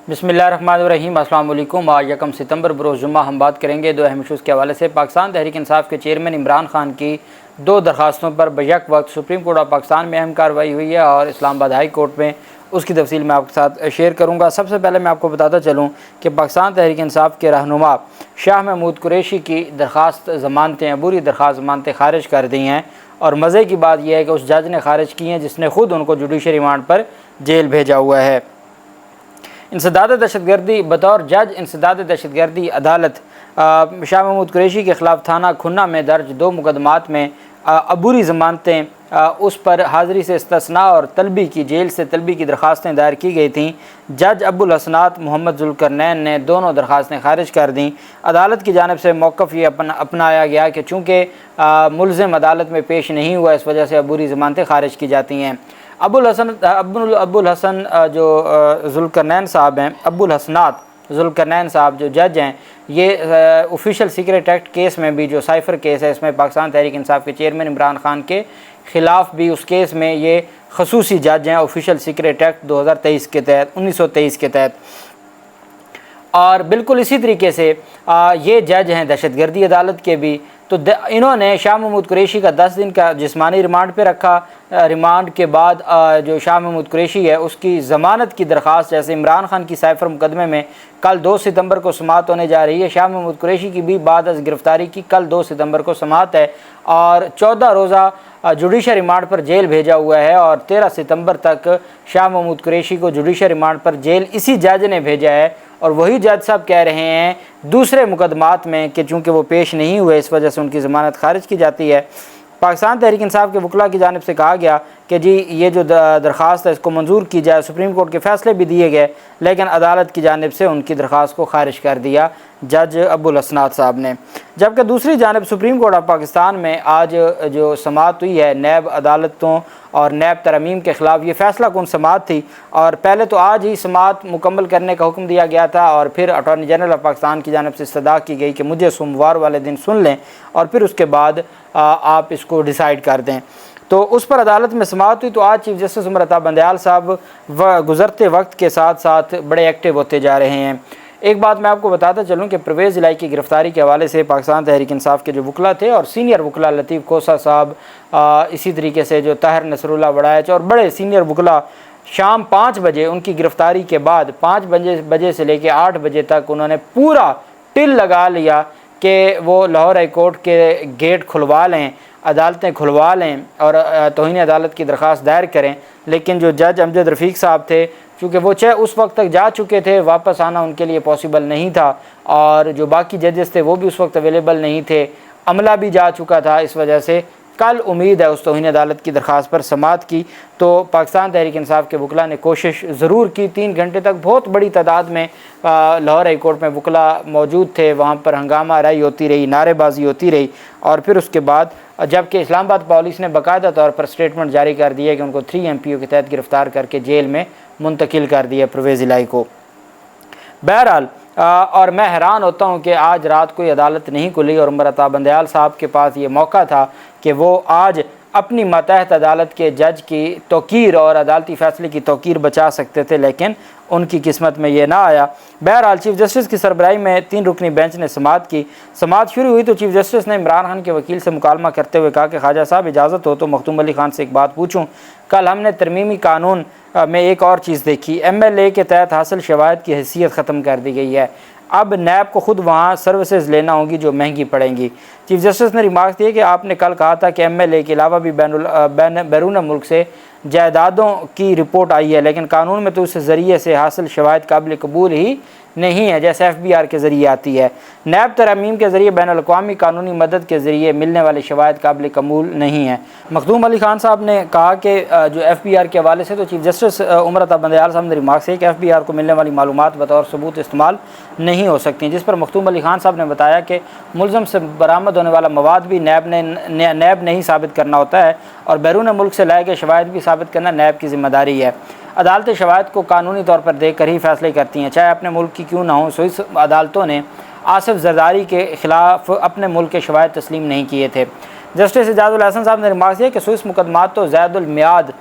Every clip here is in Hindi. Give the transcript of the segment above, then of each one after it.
बिस्मिल्लाहिर्रहमानिर्रहीम। अस्सलाम वालेकुम। आज 1 सितंबर बरोज़ जुम्मा हम बात करेंगे दो अहम इशूज़ के हवाले से। पाकिस्तान तहरीक इंसाफ के चेयरमैन इमरान खान की दो दरखास्तों पर बैक वक्त सुप्रीम कोर्ट ऑफ पाकिस्तान में अहम कार्रवाई हुई है और इस्लामाबाद हाई कोर्ट में उसकी तफसील मैं आपके साथ शेयर करूँगा। सबसे पहले मैं आपको बताता चलूँ कि पाकिस्तान तहरीक इंसाफ के रहनुमा शाह महमूद कुरैशी की दरख्वास्त ज़मानतें अबूरी दरख्वास्त ज़मानतें खारिज कर दी हैं और मज़े की बात यह है कि उस जज ने खारिज की हैं जिसने ख़ुद उनको जुडिशरी रिमांड पर जेल भेजा हुआ है। इंसदाद दहशतगर्दी बतौर जज इंसदाद दहशतगर्दी अदालत शाह महमूद कुरैशी के ख़िलाफ़ थाना खुन्ना में दर्ज दो मुकदमात में अबूरी ज़मानतें उस पर हाज़िरी से इस्तिस्ना और तलबी की जेल से तलबी की दरख्वास्तें दायर की गई थीं। जज अब्बुल हसनात मोहम्मद जुल्करनैन ने दोनों दरख्वास्तें खारिज कर दी। अदालत की जानिब से मौक़िफ़ ये अपनाया गया कि चूँकि मुल्ज़िम अदालत में पेश नहीं हुआ, इस वजह से अबूरी ज़मानतें खारिज की जाती हैं। अब्बुल हसन जो जुल्करनैन साहब हैं, अब्बुल हसनात जुल्करनैन साहब जो जज हैं, ये ऑफिशियल सीक्रेट एक्ट केस में भी जो साइफ़र केस है, इसमें पाकिस्तान तहरीक इंसाफ के चेयरमैन इमरान खान के ख़िलाफ़ भी उस केस में ये खसूसी जज हैं ऑफिशियल सीक्रेट एक्ट 2023 के तहत 1923 के तहत। और बिल्कुल इसी तरीके से ये जज हैं दहशतगर्दी अदालत के भी। तो इन्होंने शाह महमूद कुरैशी का 10 दिन का जिस्मानी रिमांड पे रखा। रिमांड के बाद जो शाह महमूद कुरैशी है उसकी ज़मानत की दरख्वास्त, जैसे इमरान खान की साइफ़र मुकदमे में कल 2 सितंबर को समाअत होने जा रही है, शाह महमूद कुरैशी की भी बाद अज़ गिरफ़्तारी की कल 2 सितंबर को समाअत है और 14 रोज़ा जुडिशल रिमांड पर जेल भेजा हुआ है और 13 सितंबर तक शाह महमूद कुरैशी को जुडिशल रिमांड पर जेल इसी जज ने भेजा है। और वही जज साहब कह रहे हैं दूसरे मुकदमात में कि चूँकि वो पेश नहीं हुए, इस वजह से उनकी ज़मानत खारिज की जाती है। पाकिस्तान तहरीक इंसाफ के वकला की जानिब से कहा गया कि जी ये जो दरख्वास्त है इसको मंजूर की जाए। सुप्रीम कोर्ट के फ़ैसले भी दिए गए, लेकिन अदालत की जानिब से उनकी दरख्वास्त को खारिज कर दिया जज अब्बुल हसनात साहब ने। जबकि दूसरी जानिब सुप्रीम कोर्ट ऑफ पाकिस्तान में आज जो समाअत हुई है नैब अदालतों और नैब तरमीम के ख़िलाफ़, ये फ़ैसला कौन समाअत थी और पहले तो आज ही समाअत मुकम्मल करने का हुक्म दिया गया था और फिर अटॉर्नी जनरल ऑफ पाकिस्तान की जानिब से इस्तदा की गई कि मुझे सोमवार वाले दिन सुन लें और फिर उसके बाद आप इसको डिसाइड कर दें। तो उस पर अदालत में समाअत हुई। तो आज चीफ जस्टिस उमर अता बंदयाल साहब गुज़रते वक्त के साथ साथ बड़े एक्टिव होते जा रहे हैं। एक बात मैं आपको बताता चलूँ कि परवेज़ इलाही की गिरफ़्तारी के हवाले से पाकिस्तान तहरीक इंसाफ के जो वकला थे और सीनियर वकला लतीफ़ कोसा साहब, इसी तरीके से जो ताहिर नसरुल्लाह वड़ाइच और बड़े सीनियर वकला शाम 5 बजे उनकी गिरफ़्तारी के बाद 5 बजे से लेकर 8 बजे तक उन्होंने पूरा टिल लगा लिया कि वो लाहौर हाई कोर्ट के गेट खुलवा लें, अदालतें खुलवा लें और तौहीन अदालत की दरख्वास्त दायर करें। लेकिन जो जज अमजद रफ़ीक साहब थे, चूँकि वो उस वक्त तक जा चुके थे, वापस आना उनके लिए पॉसिबल नहीं था और जो बाकी जजेस थे वो भी उस वक्त अवेलेबल नहीं थे, अमला भी जा चुका था। इस वजह से कल उम्मीद है उस तौहीन अदालत की दरख्वास्त पर समाअत की। तो पाकिस्तान तहरीक इंसाफ के वकला ने कोशिश ज़रूर की। 3 घंटे तक बहुत बड़ी तादाद में लाहौर हाई कोर्ट में वकला मौजूद थे, वहाँ पर हंगामा राई होती रही, नारेबाजी होती रही और फिर उसके बाद जबकि इस्लामाबाद पुलिस ने बाकायदा तौर पर स्टेटमेंट जारी कर दिया कि उनको 3 MPO के तहत गिरफ़्तार करके जेल में मुंतकिल कर दिया परवेज़ इलाही को। बहरहाल और मैं हैरान होता हूँ कि आज रात कोई अदालत नहीं खुली और उमर अता बंदयाल साहब के पास ये मौका था कि वो आज अपनी मातहत अदालत के जज की तौकीर और अदालती फ़ैसले की तौकीर बचा सकते थे, लेकिन उनकी किस्मत में ये ना आया। बहरहाल चीफ जस्टिस की सरबराही में 3 रुकनी बेंच ने समाअत की। समाअत शुरू हुई तो चीफ जस्टिस ने इमरान खान के वकील से मुकालमा करते हुए कहा कि ख्वाजा साहब इजाज़त हो तो मखदूम अली खान से एक बात पूछूँ। कल हमने तरमीमी कानून में एक और चीज़ देखी, MLA के तहत हासिल शवाहद की हैसियत ख़त्म कर दी गई है। अब नैब को ख़ुद वहाँ सर्विसेज लेना होगी जो महंगी पड़ेंगी। चीफ जस्टिस ने रिमार्क दिए कि आपने कल कहा था कि MLA के अलावा भी बैरून मुल्क से जायदादों की रिपोर्ट आई है, लेकिन कानून में तो उस ज़रिए से हासिल शवाहद काबिल कबूल ही नहीं है जैसे FBR के ज़रिए आती है। नैब तरमीम के ज़रिए बैन अल-अक़वामी कानूनी मदद के ज़रिए मिलने वाले शवाहद काबिल कबूल नहीं है। मखदूम अली खान साहब ने कहा कि जो FBR के हवाले से तो चीफ जस्टिस उमर अता बंदयाल साहब ने रिमार्क किया कि FBR को मिलने वाली मालूमात बतौर सबूत इस्तेमाल नहीं हो सकती, जिस पर मखदूम अली खान साहब ने बताया कि मुलज़म से बरामद होने वाला मवाद भी नैब ने ही साबित करना होता है और बैरून मुल्क से लाए गए शवाहद भी साबित करना नैब की ज़िम्मेदारी है। अदालतें शवाहद को कानूनी तौर पर देख कर ही फैसले करती हैं, चाहे अपने मुल्क की क्यों ना हो। स्विस अदालतों ने आसिफ जरदारी के ख़िलाफ़ अपने मुल्क के शवाहद तस्लीम नहीं किए थे। जस्टिस एजाजुल हसन साहब ने रिमार्क दिया कि स्विस मुकदमात तो ज़ैदुल मियाद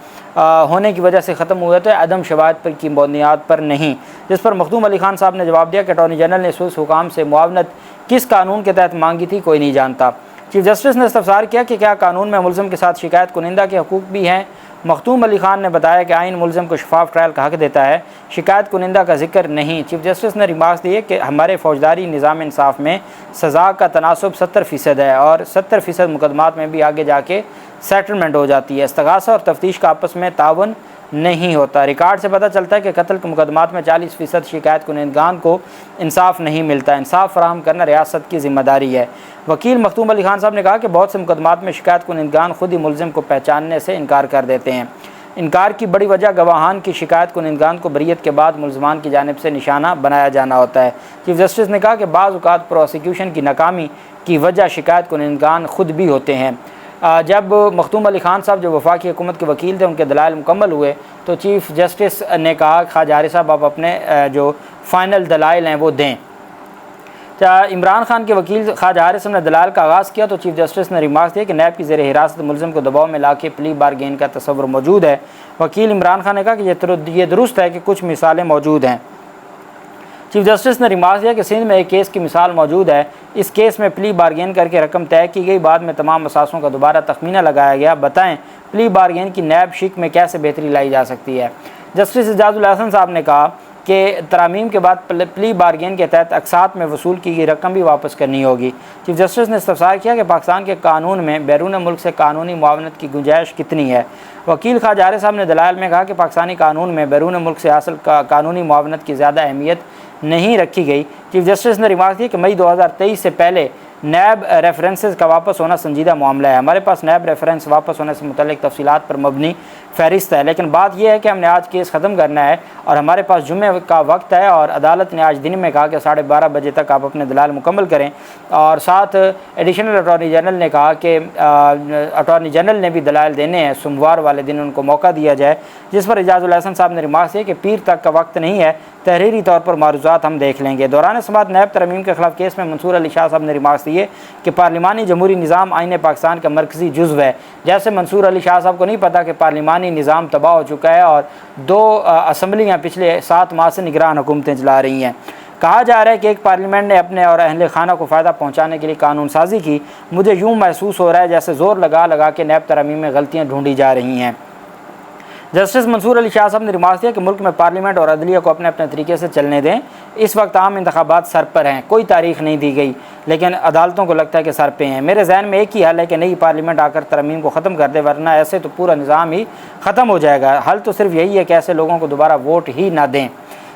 होने की वजह से ख़त्म हुए थे, अदम शवाहिद पर की बुनियाद पर नहीं। जिस पर मखदूम अली खान साहब ने जवाब दिया कि अटॉर्नी जनरल ने स्विस हुकाम से मुआवनत किस कानून के तहत मांगी थी, कोई नहीं जानता। चीफ जस्टिस ने इस्तफसार किया कि क्या कानून में मुलज़िम के साथ शिकायत कुनिंदा के हकूक़ भी हैं। मखदूम अली खान ने बताया कि आइन मुलज़िम को शफाफ ट्रायल का हक देता है, शिकायत कुनिंदा का जिक्र नहीं। चीफ जस्टिस ने रिमार्क्स दिए कि हमारे फौजदारी निज़ाम इंसाफ में सज़ा का तनासब 70% है और 70% मुकदमात में भी आगे जाके सेटलमेंट हो जाती है। इस्तगासा और तफ्तीश का आपस में तावन नहीं होता। रिकॉर्ड से पता चलता है कि कत्ल के मुकदमात में 40% शिकायत कुनिंदगान को इंसाफ नहीं मिलता। इंसाफ फराहम करना रियासत की जिम्मेदारी है। वकील मखदूम अली खान साहब ने कहा कि बहुत से मुकदमात में शिकायत कुनिंदगान खुद ही मुलज़िम को पहचानने से इनकार कर देते हैं। इनकार की बड़ी वजह गवाहान की शिकायत कुनिंदगान को बरीयत के बाद मुलज़मान की जानिब से निशाना बनाया जाना होता है। चीफ जस्टिस ने कहा कि बाज़ औक़ात प्रोसिक्यूशन की नाकामी की वजह शिकायत कुनिंदगान खुद भी होते हैं। जब मखदूम अली खान साहब जो वफाकी हुकूमत के वकील थे, उनके दलाइल मुकम्मल हुए तो चीफ जस्टिस ने कहा ख्वाजा हारिस साहब आप अपने जो फ़ाइनल दलाइल हैं वो दें। इमरान खान के वकील ख्वाजा हारिस साहब ने दलाइल का आगाज़ किया तो चीफ जस्टिस ने रिमार्क दिया कि नैब की ज़ेर हिरासत मुलज़िम को दबाव में ला के प्ली बारगेन का तस्वुर मौजूद है। वकील इमरान खान ने कहा कि ये दुरुस्त है कि कुछ मिसालें मौजूद हैं। चीफ जस्टिस ने रिमार्क दिया कि सिंध में एक केस की मिसाल मौजूद है। इस केस में प्ली बारगेन करके रकम तय की गई, बाद में तमाम असासों का दोबारा तखमीना लगाया गया। बताएं प्ली बारगेन की नैब शिक में कैसे बेहतरी लाई जा सकती है। जस्टिस एजाजुल हसन साहब ने कहा कि तरामीम के बाद प्ली बारगेन के तहत अक़सात में वसूल की गई रकम भी वापस करनी होगी। चीफ जस्टिस ने इस्तफसार किया कि पाकिस्तान के कानून में बैरून मुल्क से कानूनी मुआवनत की गुंजाइश कितनी है। वकील ख्वाजा हारिस साहब ने दलाइल में कहा कि पाकिस्तानी कानून में बैरून मुल्क से हासिल कानूनी मुआवनत की ज़्यादा अहमियत नहीं रखी गई। चीफ जस्टिस ने रिमार्क दिया कि मई 2023 से पहले नैब रेफरेंसेस का वापस होना संजीदा मामला है। हमारे पास नैब रेफरेंस वापस होने से मुतल्लिक तफसीलात पर मबनी फहरिस्त है, लेकिन बात यह है कि हमने आज केस ख़त्म करना है और हमारे पास जुम्मे का वक्त है और अदालत ने आज दिन में कहा कि 12:30 बजे तक आप अपने दलाल मुकम्मल करें। और साथ एडिशनल अटॉर्नी जनरल ने कहा कि अटॉर्नी जनरल ने भी दलाल देने हैं, सोमवार वाले दिन उनको मौका दिया जाए। जिस पर एजाजुल हसन साहब ने रिमार्क दिया कि पीर तक का वक्त नहीं है, तहरीरी तौर पर मारूज़ात हम देख लेंगे। दौरान समात नैब तरमीम के खिलाफ केस में मंसूर अली शाह साहब ने रिमार्क दिए कि पार्लिमानी जमहूरी निज़ाम आईन पाकिस्तान का मरकज़ी जुज़्व है। जैसे मंसूर अली शाह साहब को नहीं पता कि पार्लिमानी निज़ाम तबाह हो चुका है और 2 असम्बलियाँ पिछले 7 माह से निगरान हुकूमतें चला रही हैं। कहा जा रहा है कि एक पार्लियामेंट ने अपने और अहले खाना को फ़ायदा पहुँचाने के लिए कानून साजी की। मुझे यूँ महसूस हो रहा है जैसे ज़ोर लगा लगा के नैब तरमीम में गलतियाँ ढूंढी जा रही हैं। जस्टिस मंसूर अली शाह साहब ने रिमार्क दिया कि मुल्क में पार्लियामेंट और अदलिया को अपने अपने तरीके से चलने दें। इस वक्त आम इंतखाबात सर पर हैं, कोई तारीख नहीं दी गई, लेकिन अदालतों को लगता है कि सर पे हैं। मेरे जहन में एक ही हल है कि नई पार्लियामेंट आकर तरमीम को ख़त्म कर दे, वरना ऐसे तो पूरा निज़ाम ही ख़त्म हो जाएगा। हल तो सिर्फ यही है कि ऐसे लोगों को दोबारा वोट ही ना दें।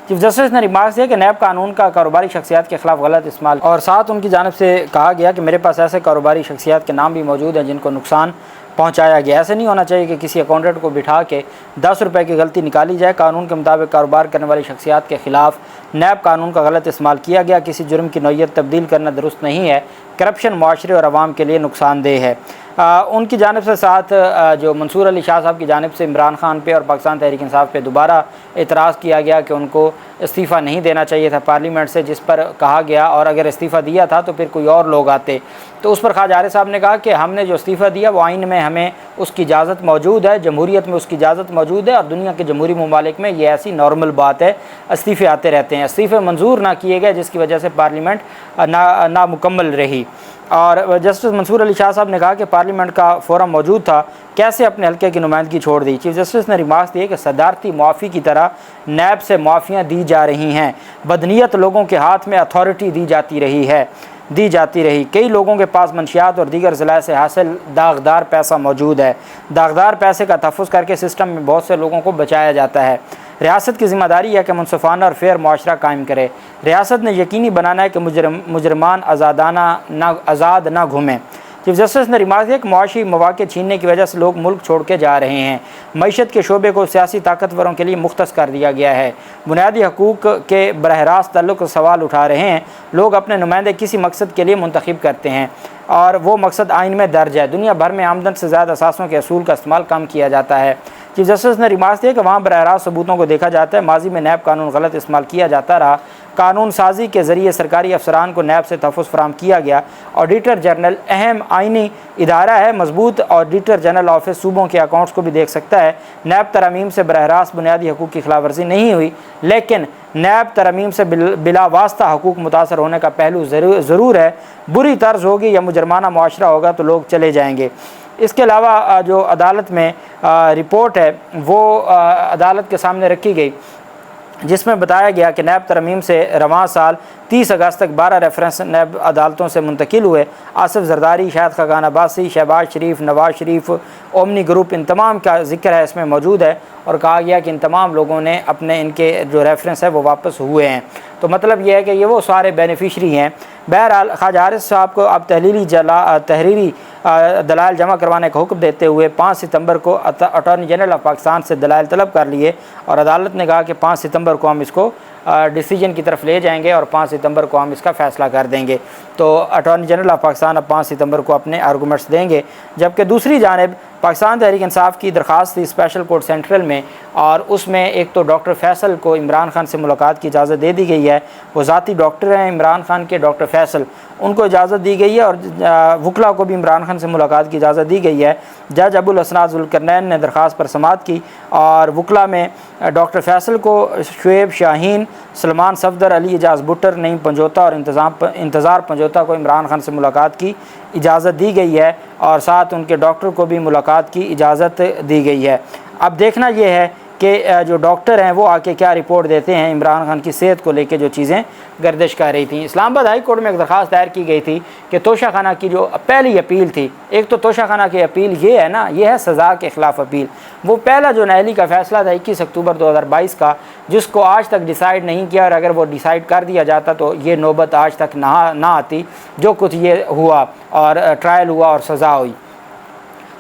चीफ जस्टिस ने रिमार्क दिया कि नैब कानून का कारोबारी शख्सियात के खिलाफ गलत इस्तेमाल और साथ उनकी जानिब से कहा गया कि मेरे पास ऐसे कारोबारी शख्सियात के नाम भी मौजूद हैं जिनको नुकसान पहुंचाया गया। ऐसे नहीं होना चाहिए कि किसी अकाउंटेंट को बिठा के 10 रुपये की गलती निकाली जाए। कानून के मुताबिक कारोबार करने वाली शख्सियात के खिलाफ नैब कानून का गलत इस्तेमाल किया गया। किसी जुर्म की नौइयत तब्दील करना दुरुस्त नहीं है। करप्शन माशरे और आवाम के लिए नुकसानदेह है। उनकी जानिब से साथ जो मंसूर अली शाह साहब की जानिब से इमरान खान पे और पाकिस्तान तहरीक इंसाफ पे दोबारा एतराज़ किया गया कि उनको इस्तीफ़ा नहीं देना चाहिए था पार्लियामेंट से, जिस पर कहा गया और अगर इस्तीफ़ा दिया था तो फिर कोई और लोग आते। तो उस पर ख्वाजा हारिस साहब ने कहा कि हमने जो इस्तीफ़ा दिया वो आइन में हमें उसकी इजाज़त मौजूद है, जमहूरियत में उसकी इजाज़त मौजूद है और दुनिया के जमहूरी ममालिक में ये ऐसी नॉर्मल बात है, इस्तीफ़े आते रहते हैं। इस्तीफ़े मंजूर ना किए गए जिसकी वजह से पार्लियामेंट नामुकम्मल रही। और जस्टिस मंसूर अली शाह साहब ने कहा कि पार्लियामेंट का फोरम मौजूद था, कैसे अपने हल्के की नुमाइंदगी छोड़ दी। चीफ जस्टिस ने रिमार्क दिए कि सदारती मुआफ़ी की तरह नैब से मुआफ़ियाँ दी जा रही हैं। बदनीयत लोगों के हाथ में अथॉरिटी दी जाती रही। कई लोगों के पास मंशियात और दीगर ज़िला से हासिल दागदार पैसा मौजूद है। दागदार पैसे का तहफ़्फ़ुज़ करके सिस्टम में बहुत से लोगों को बचाया जाता है। रियासत की ज़िम्मेदारी है कि मुनसिफ़ाना और फेयर मुआशरा कायम करे। रियासत ने यकीनी बनाना है कि मुजरमान आज़ाद ना घूमें। चीफ जस्टिस ने रिमार्क दिया कि मुआशी मौक़े छीनने की वजह से लोग मुल्क छोड़ के जा रहे हैं। मईशत के शोबे को सियासी ताकतवरों के लिए मुख्तस कर दिया गया है। बुनियादी हकूक़ के बरह रास्त ताल्लुक़ सवाल उठा रहे हैं। लोग अपने नुमाइंदे किसी मकसद के लिए मुंतखब करते हैं और वो मकसद आइन में दर्ज है। दुनिया भर में आमदन से ज़्यादा असासों के असूल का इस्तेमाल कम किया जाता है। चीफ जस्टिस ने रिमार्क दिया कि वहाँ बरह रास्त सबूतों को देखा जाता है। माजी में नैब कानून गलत इस्तेमाल किया जाता रहा। कानून साजी के ज़रिए सरकारी अफसरान को नैब से तहफ़्फ़ुज़ फराहम किया गया। ऑडिटर जनरल अहम आइनी इदारा है। मजबूत ऑडिटर जनरल ऑफिस सूबों के अकाउंट्स को भी देख सकता है। नैब तरमीम से बरह रास्त बुनियादी हकूक़ की खिलाफ वर्जी नहीं हुई, लेकिन नैब तरमीम से बिला वास्ता हकूक़ मुतासर होने का पहलू ज़रूर है। बुरी तर्ज होगी या मुजरमाना मुआशरा होगा तो लोग चले जाएंगे। इसके अलावा जो अदालत में रिपोर्ट है वो अदालत के सामने रखी गई, जिसमें बताया गया कि नैब तरमीम से रवां साल 30 अगस्त तक 12 रेफरेंस नैब अदालतों से मुंतकिल हुए। आसिफ जरदारी, शाहिद खाकान अब्बासी, शहबाज शरीफ, नवाज शरीफ, ओमनी ग्रुप, इन तमाम का जिक्र है इसमें मौजूद है और कहा गया कि इन तमाम लोगों ने अपने इनके जो रेफरेंस है वो वापस हुए हैं। तो मतलब यह है कि ये वो सारे बेनिफिशरी हैं। बहरहाल ख्वाजा हारिस साहब को अब तहरीरी दलाइल जमा करवाने का हुक्म देते हुए 5 सितंबर को अटॉर्नी जनरल ऑफ पाकिस्तान से दलाइल तलब कर लिए और अदालत ने कहा कि 5 सितंबर को हम इसको डिसीजन की तरफ ले जाएंगे और 5 सितंबर को हम इसका फ़ैसला कर देंगे। तो अटॉर्नी जनरल ऑफ पाकिस्तान अब 5 सितंबर को अपने आर्गूमेंट्स देंगे। जबकि दूसरी जानिब पाकिस्तान तहरीक इंसाफ की दरख्वास्त थी स्पेशल कोर्ट सेंट्रल में, और उसमें एक तो डॉक्टर फैसल को इमरान खान से मुलाकात की इजाज़त दे दी गई है। वो ज़ाती डॉक्टर हैं इमरान खान के, डॉक्टर फैसल, उनको इजाज़त दी गई है और वकला को भी इमरान खान से मुलाकात की इजाज़त दी गई है। जज अबुल हसन ज़ुल्करनैन ने दरख्वास्त पर समाअत की और वकला में डॉक्टर फैसल को शुएब शाहीन, सलमान सफदर, अली एजाज बुटर, नईम पंजोता और इंतज़ार पंजोता को इमरान खान से मुलाकात की इजाज़त दी गई है और साथ उनके डॉक्टर को भी मुलाकात की इजाज़त दी गई है। अब देखना यह है कि जो डॉक्टर हैं वो आके क्या रिपोर्ट देते हैं इमरान खान की सेहत को लेके जो चीज़ें गर्दिश कर रही थी। इस्लामाबाद हाई कोर्ट में एक दरख्वास्त दायर की गई थी कि तोशा खाना की जो पहली अपील थी, एक तो तोशा खाना की अपील ये है ना, ये है सज़ा के ख़िलाफ़ अपील। वो पहला जो नहली का फ़ैसला था 21 अक्टूबर 2022 का, जिसको आज तक डिसाइड नहीं किया, और अगर वो डिसाइड कर दिया जाता तो ये नौबत आज तक ना आती जो कुछ ये हुआ और ट्रायल हुआ और सज़ा हुई।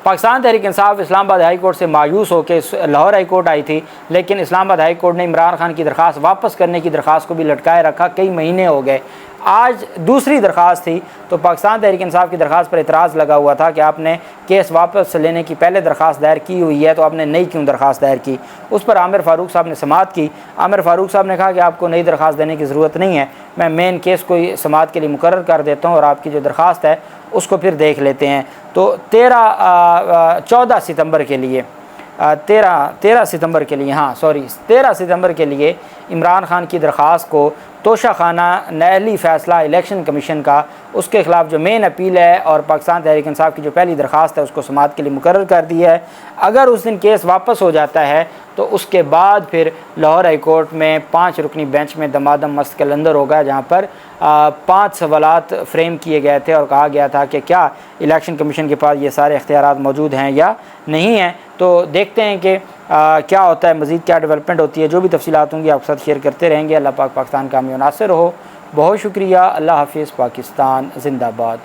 पाकिस्तान तहरीक इंसाफ इस्लामाबाद हाई कोर्ट से मायूस होकर लाहौर हाई कोर्ट आई थी, लेकिन इस्लामाबाद हाई कोर्ट ने इमरान खान की दरख्वास्त वापस करने की दरख्वास्त को भी लटकाए रखा। कई महीने हो गए। आज दूसरी दरख्वास्त थी तो पाकिस्तान तहरीक इंसाफ की दरख्वास्त पर इतराज़ लगा हुआ था कि आपने केस वापस लेने की पहले दरख्वास्त दायर की हुई है तो आपने नई क्यों दरख्वास्त दायर की। उस पर आमिर फ़ारूक साहब ने समाअत की। आमिर फ़ारूक साहब ने कहा कि आपको नई दरख्वास्त देने की ज़रूरत नहीं है, मैं मेन केस को समाअत के लिए मुकर्रर कर देता हूँ और आपकी जो दरख्वास्त है उसको फिर देख लेते हैं। तो 14 सितंबर के लिए 13 सितंबर के लिए 13 सितंबर के लिए इमरान खान की दरख्वास्त को तोशा खाना नहली फ़ैसला इलेक्शन कमीशन का, उसके ख़िलाफ़ जो मेन अपील है और पाकिस्तान तहरीक इंसाफ की जो पहली दरख्वास्त है उसको समाअत के लिए मुकर्रर कर दिया है। अगर उस दिन केस वापस हो जाता है तो उसके बाद फिर लाहौर हाई कोर्ट में 5 रुकनी बेंच में दमादम मस्त कलंदर होगा, जहाँ पर 5 सवालात फ्रेम किए गए थे और कहा गया था कि क्या इलेक्शन कमीशन के पास ये सारे इख्तियारात मौजूद हैं या नहीं हैं। तो देखते हैं कि क्या होता है, मज़ीद क्या डेवलपमेंट होती है। जो भी तफसीलात होंगी आपके साथ शेयर करते रहेंगे। अल्लाह पाक पाकिस्तान कामयाब नासिर हो। बहुत शुक्रिया। अल्लाह हाफिज़। पाकिस्तान जिंदाबाद।